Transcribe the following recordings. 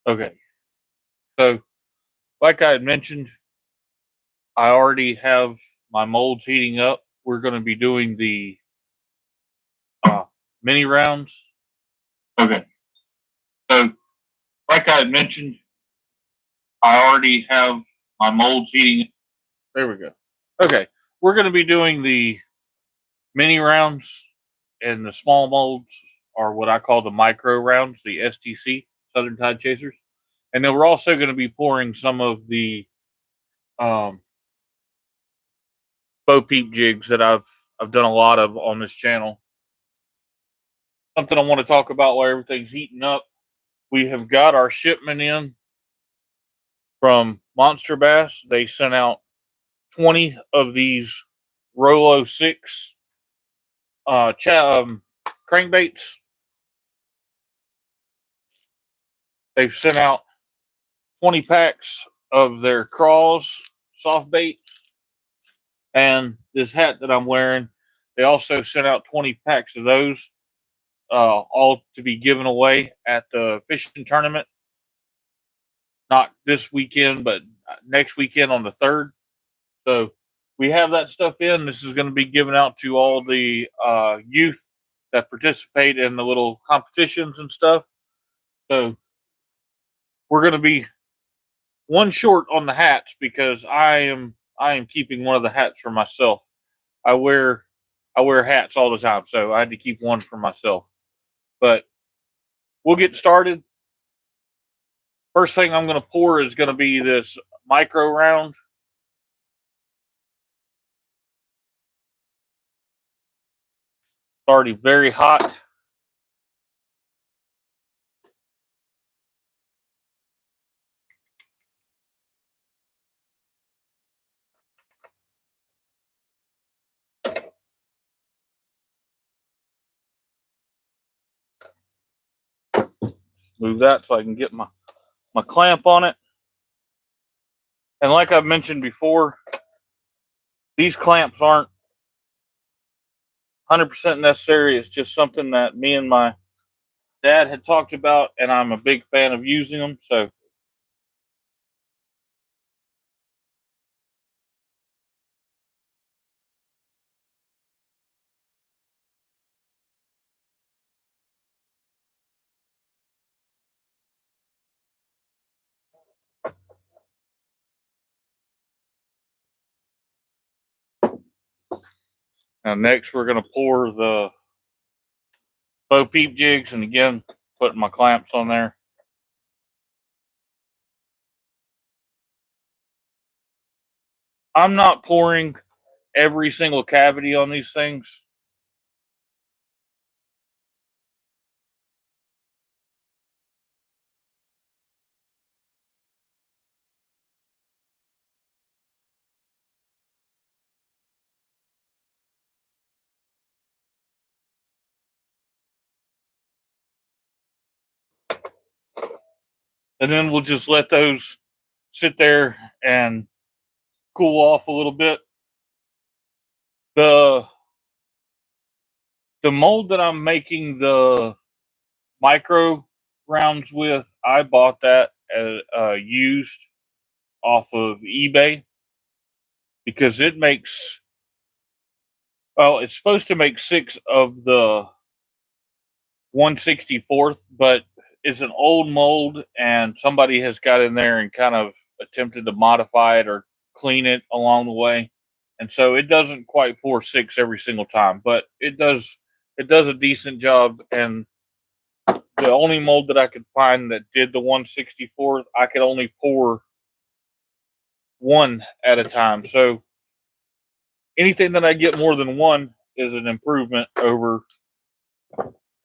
Okay, so like I had mentioned, I already have my molds heating up. We're going to be doing the mini rounds. Okay, so like I had mentioned, I already have my molds heating. There we go. Okay, we're going to be doing the mini rounds, and the small molds are what I call the micro rounds, the STC, Southern Tide Chasers. And then we're also going to be pouring some of the Bo Peep jigs that I've done a lot of on this channel. Something I want to talk about while everything's heating up. We have got our shipment in from Monsterbass. They sent out 20 of these Rollo 6 crankbaits. They've sent out 20 packs of their crawls, soft baits, and this hat that I'm wearing. They also sent out 20 packs of those, all to be given away at the fishing tournament. Not this weekend, but next weekend on the 3rd. So we have that stuff in. This is going to be given out to all the youth that participate in the little competitions and stuff. So we're going to be one short on the hats because I am keeping one of the hats for myself. I wear hats all the time, so I had to keep one for myself. But we'll get started. First thing I'm going to pour is going to be this micro round. It's already very hot. Move that so I can get my clamp on it. And like I've mentioned before, these clamps aren't 100% necessary. It's just something that me and my dad had talked about, and I'm a big fan of using them. So now next we're going to pour the Bo Peep jigs, and again, putting my clamps on there. I'm not pouring every single cavity on these things. And then we'll just let those sit there and cool off a little bit. The mold that I'm making the micro rounds with, I bought that used off of eBay because it makes, well, it's supposed to make 6 of the 1/64th, but it's an old mold and somebody has got in there and kind of attempted to modify it or clean it along the way. And so it doesn't quite pour 6 every single time, but it does a decent job. And the only mold that I could find that did the 1/64th, I could only pour 1 at a time. So anything that I get more than 1 is an improvement over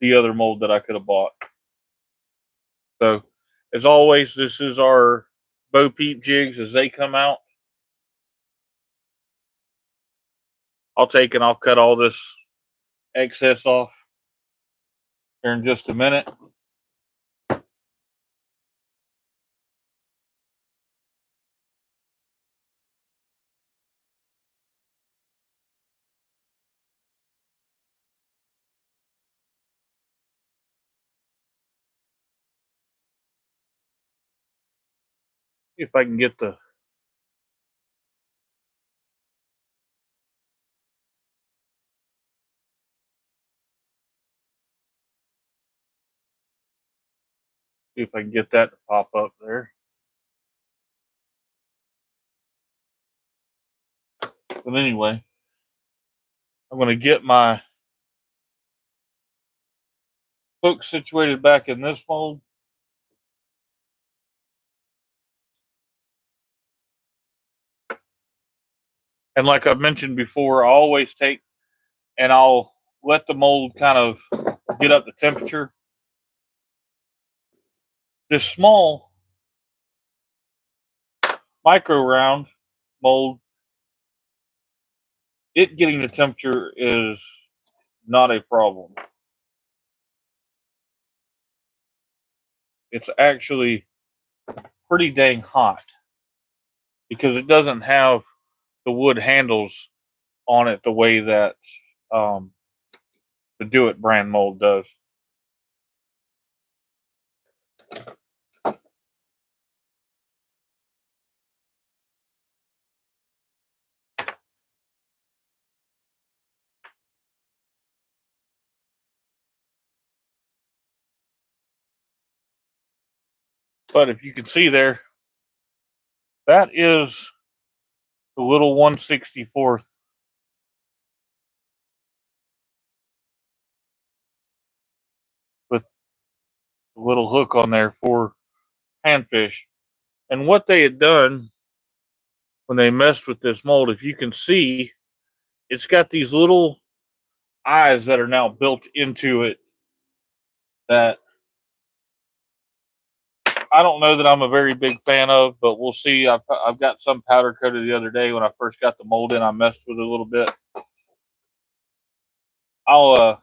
the other mold that I could have bought. So as always, this is our Bo Peep jigs as they come out. I'll take and I'll cut all this excess off here in just a minute. See if I can get the see if I can get that to pop up there. But anyway, I'm going to get my hook situated back in this mold. And like I've mentioned before, I always take and I'll let the mold kind of get up to temperature. This small micro round mold, it getting the temperature is not a problem. It's actually pretty dang hot because it doesn't have the wood handles on it the way that the Do It brand mold does. But if you can see there, that is the little 1/64th. With the little hook on there for panfish. And what they had done when they messed with this mold, if you can see, it's got these little eyes that are now built into it that I don't know that I'm a very big fan of, but we'll see. I've got some powder coated the other day when I first got the mold in. I messed with it a little bit. I'll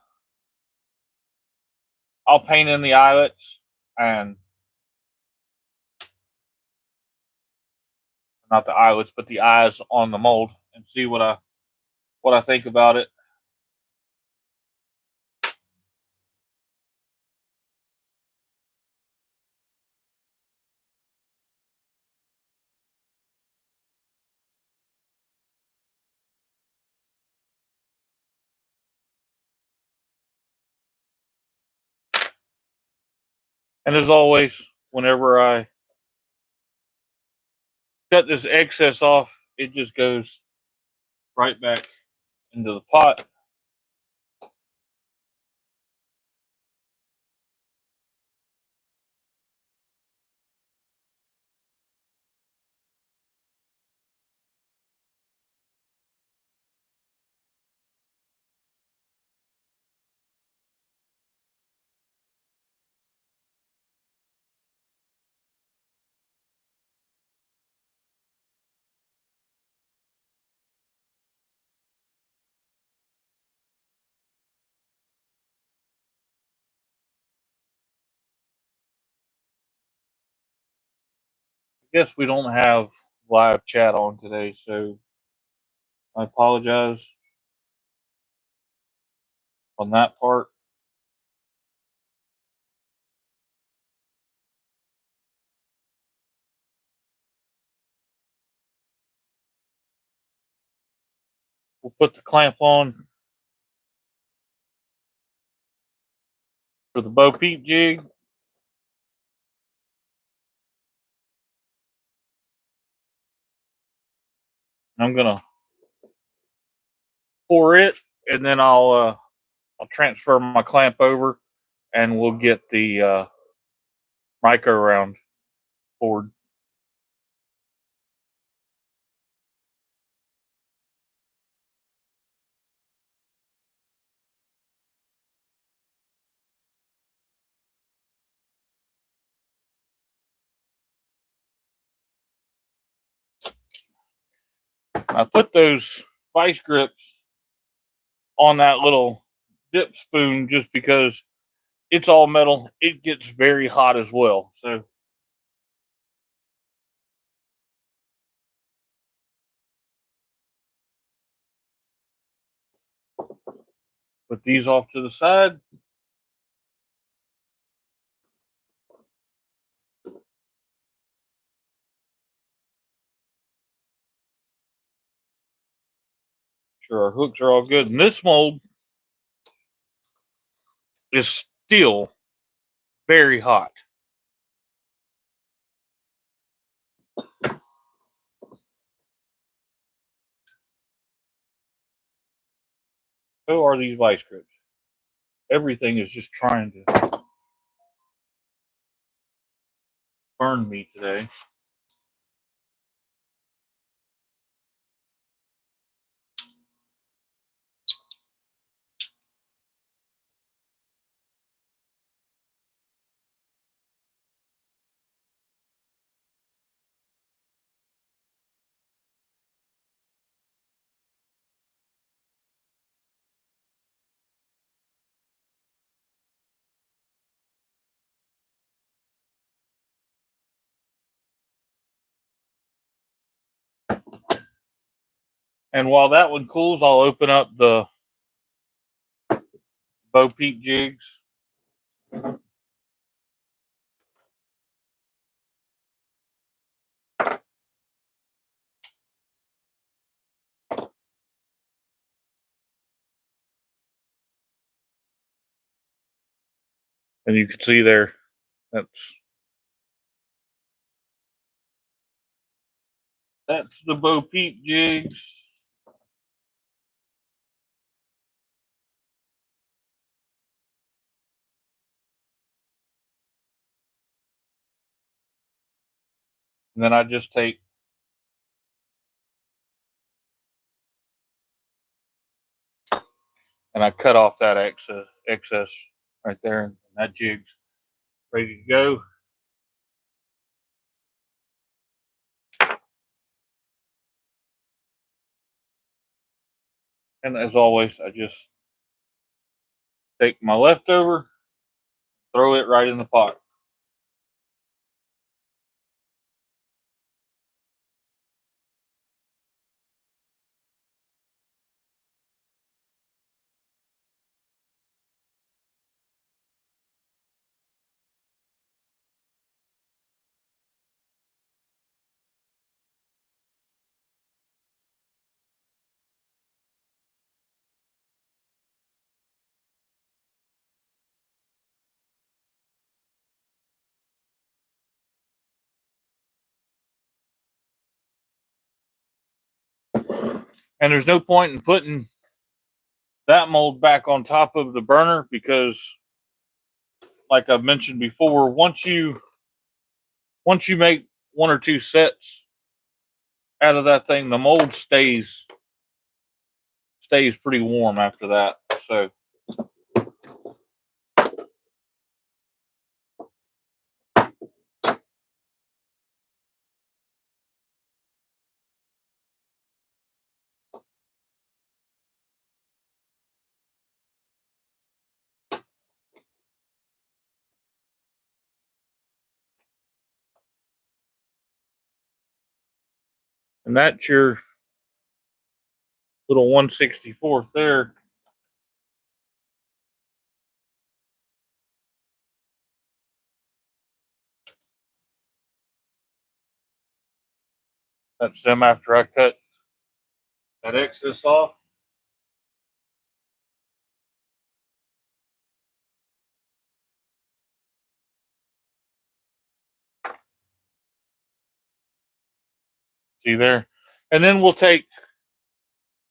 paint in the eyelets and not the eyelets, but the eyes on the mold and see what I think about it. And as always, whenever I cut this excess off, it just goes right back into the pot. I guess we don't have live chat on today, so I apologize on that part. We'll put the clamp on for the Bo Peep jig. I'm gonna pour it, and then I'll transfer my clamp over, and we'll get the micro round poured. I put those vice grips on that little dip spoon just because it's all metal. It gets very hot as well. So put these off to the side. sure our hooks are all good. And this mold is still very hot. So are these vice grips. Everything is just trying to burn me today. And while that one cools, I'll open up the Bo Peep jigs. And you can see there, that's the Bo Peep jigs. And then I just take and I cut off that excess right there, and that jig's ready to go. And as always, I just take my leftover, throw it right in the pot. And there's no point in putting that mold back on top of the burner because, like I've mentioned before, once you make one or two sets out of that thing, the mold stays pretty warm after that. So and that's your little 1/64th there. That's them after I cut that excess off. See there? And then we'll take,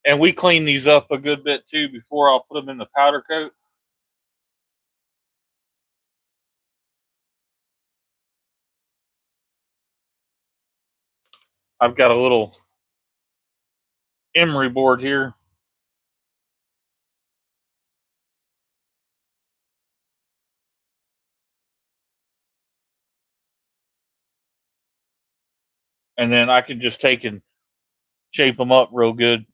and we clean these up a good bit too before I'll put them in the powder coat. I've got a little emery board here. And then I can just take and shape them up real good.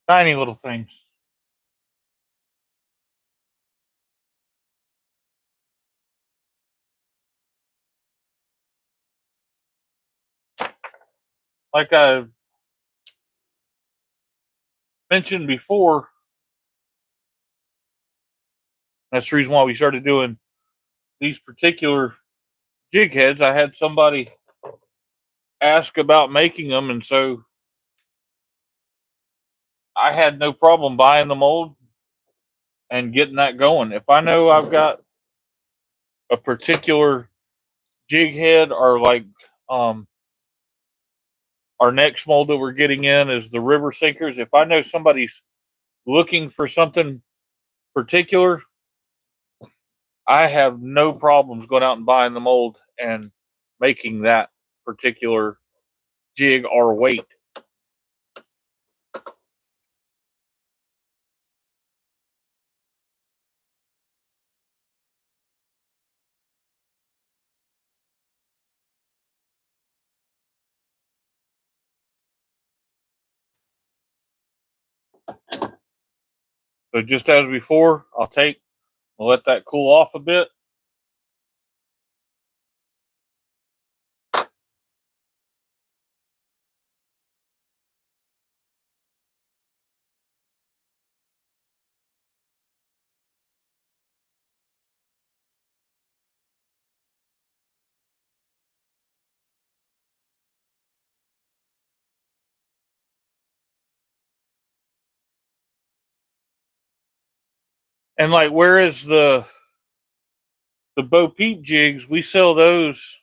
Tiny little things. like I mentioned before, that's the reason why we started doing these particular jig heads. I had somebody ask about making them, and so I had no problem buying the mold and getting that going. If I know I've got a particular jig head, or like our next mold that we're getting in is the river sinkers. If I know somebody's looking for something particular, I have no problems going out and buying the mold and making that particular jig or weight. So just as before, I'll let that cool off a bit. And like, where is the Bo Peep jigs? We sell those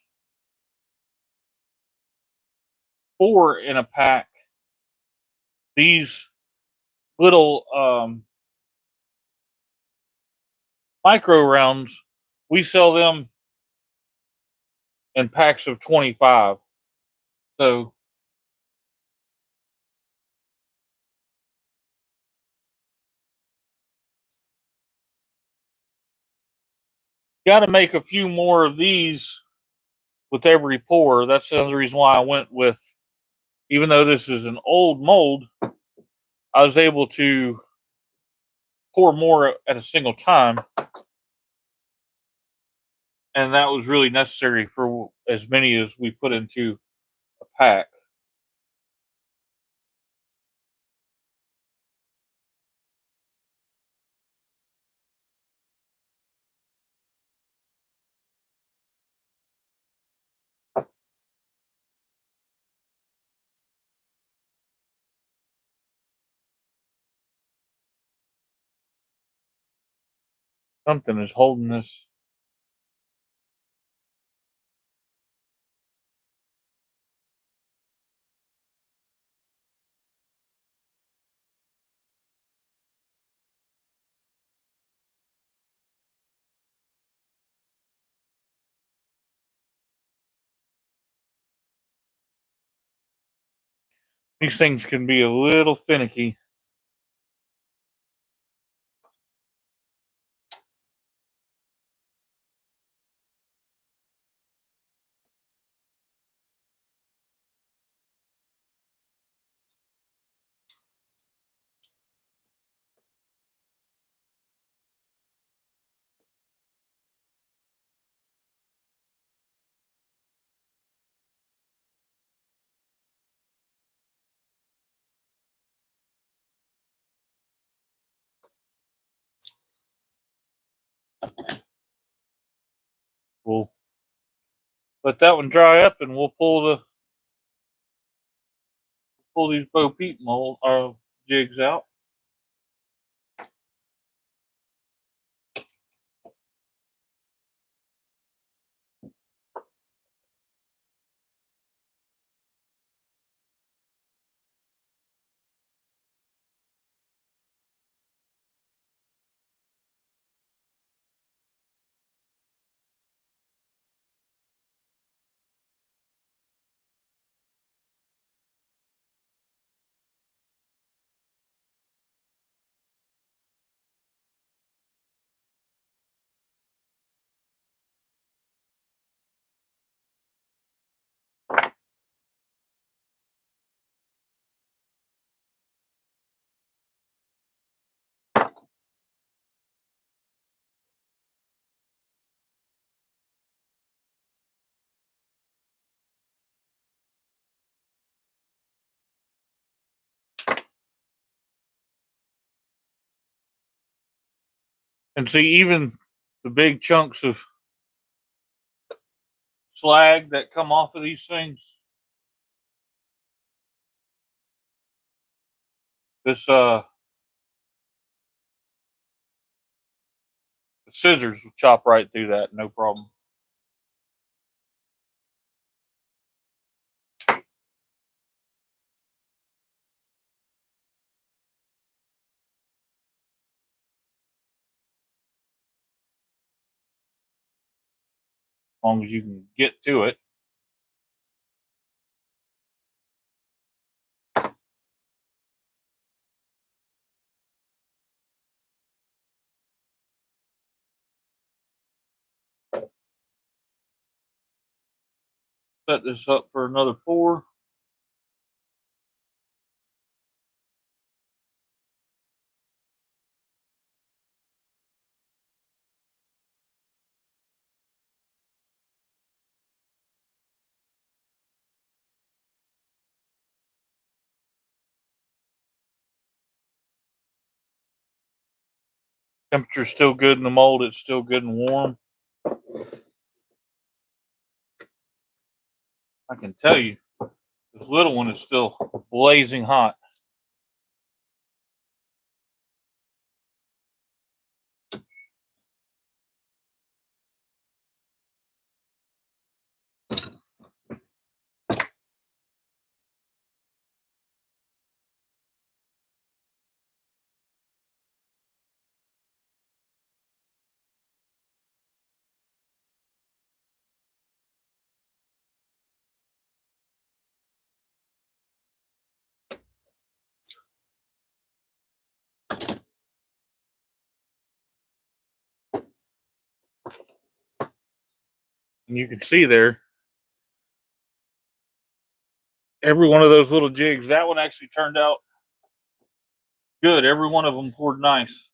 4 in a pack. These little micro rounds, we sell them in packs of 25. So got to make a few more of these with every pour. That's the other reason why I went with, even though this is an old mold, I was able to pour more at a single time. And that was really necessary for as many as we put into a pack. Something is holding this. These things can be a little finicky. We'll let that one dry up, and we'll pull these Bo Peep mold jigs out. And see, even the big chunks of slag that come off of these things, this the scissors will chop right through that, no problem. As long as you can get to it. Set this up for another 4. Temperature's still good in the mold. It's still good and warm. I can tell you, this little one is still blazing hot. And you can see there, every one of those little jigs, that one actually turned out good. Every one of them poured nice.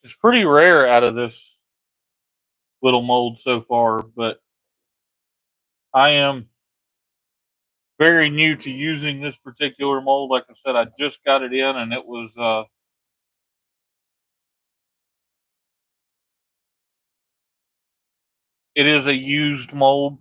It's pretty rare out of this little mold so far, but I am very new to using this particular mold. Like I said, I just got it in, and it was it is a used mold.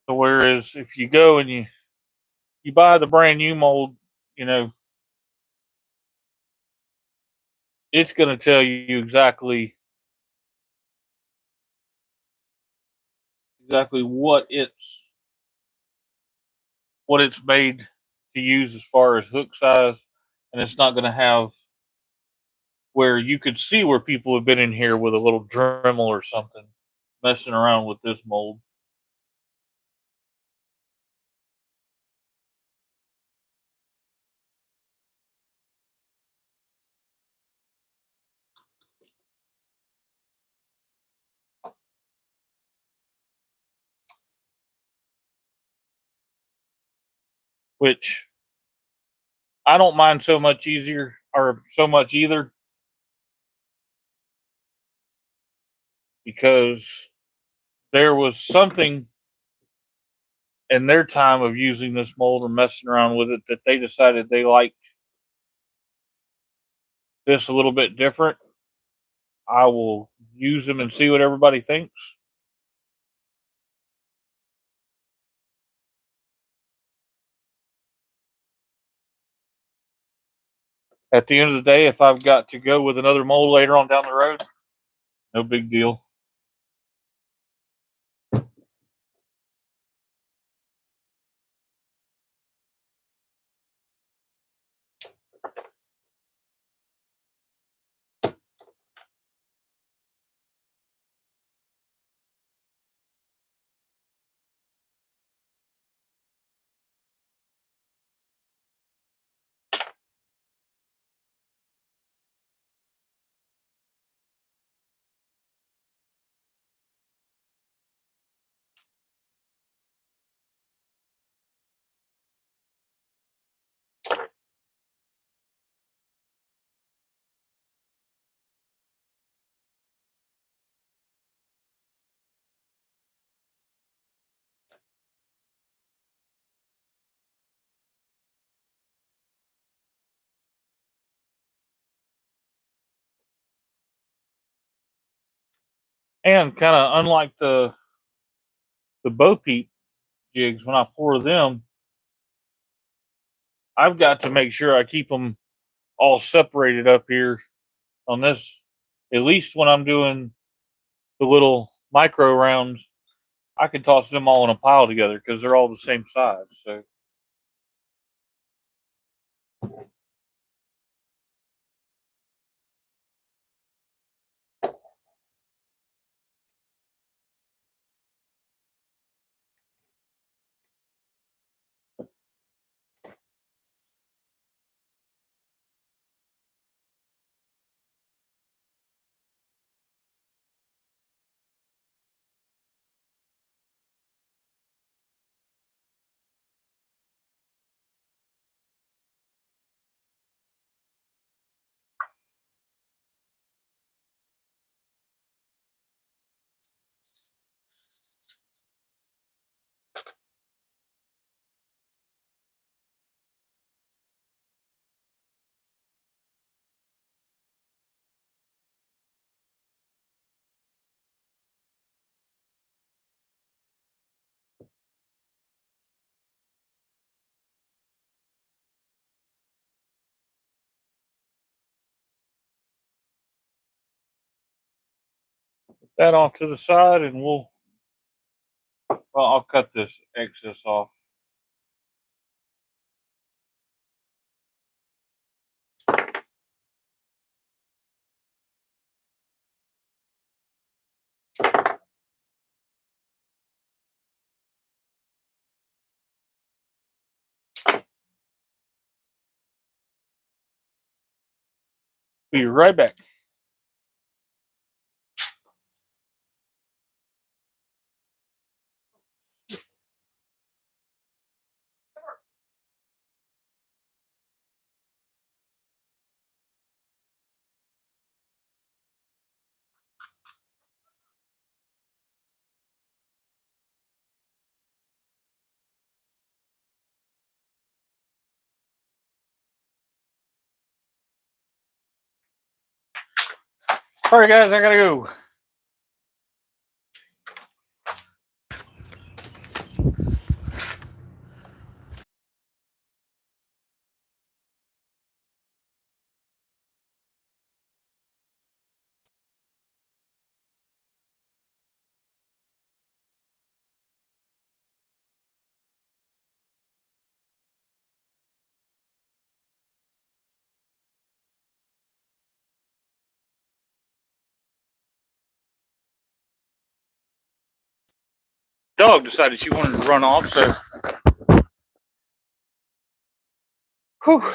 Whereas if you go and you buy the brand new mold, you know, it's going to tell you exactly what it's made to use as far as hook size, and it's not going to have where you could see where people have been in here with a little Dremel or something messing around with this mold. Which I don't mind so much easier or so much either, because there was something in their time of using this mold or messing around with it that they decided they liked this a little bit different. I will use them and see what everybody thinks. At the end of the day, if I've got to go with another mold later on down the road, no big deal. And kind of unlike the Bo Peep jigs, when I pour them, I've got to make sure I keep them all separated up here on this. At least when I'm doing the little micro rounds, I can toss them all in a pile together because they're all the same size. So put that off to the side, and I'll cut this excess off. Be right back. All right, guys, I gotta go. Dog decided she wanted to run off, so. Whew.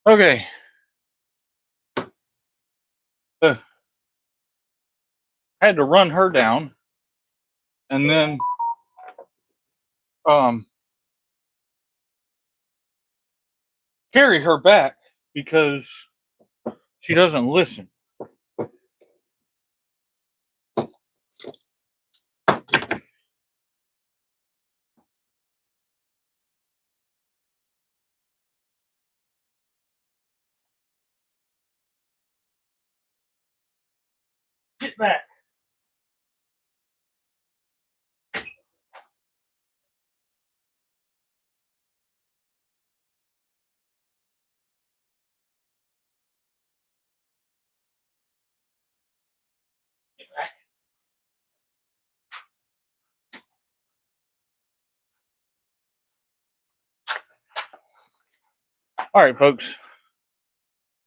Okay. I had to run her down, and then carry her back because she doesn't listen. Get back. Get back. All right, folks.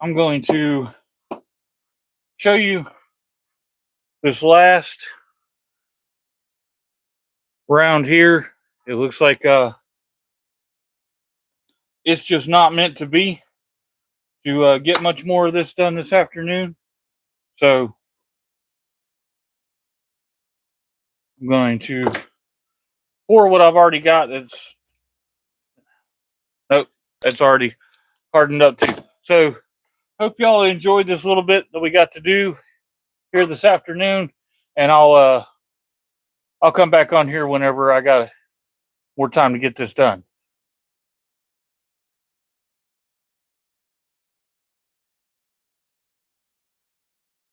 I'm going to show you this last round here. It looks like it's just not meant to be to get much more of this done this afternoon. So I'm going to pour what I've already got. Nope, that's already hardened up too. So hope y'all enjoyed this little bit that we got to do here this afternoon, and I'll come back on here whenever I got more time to get this done.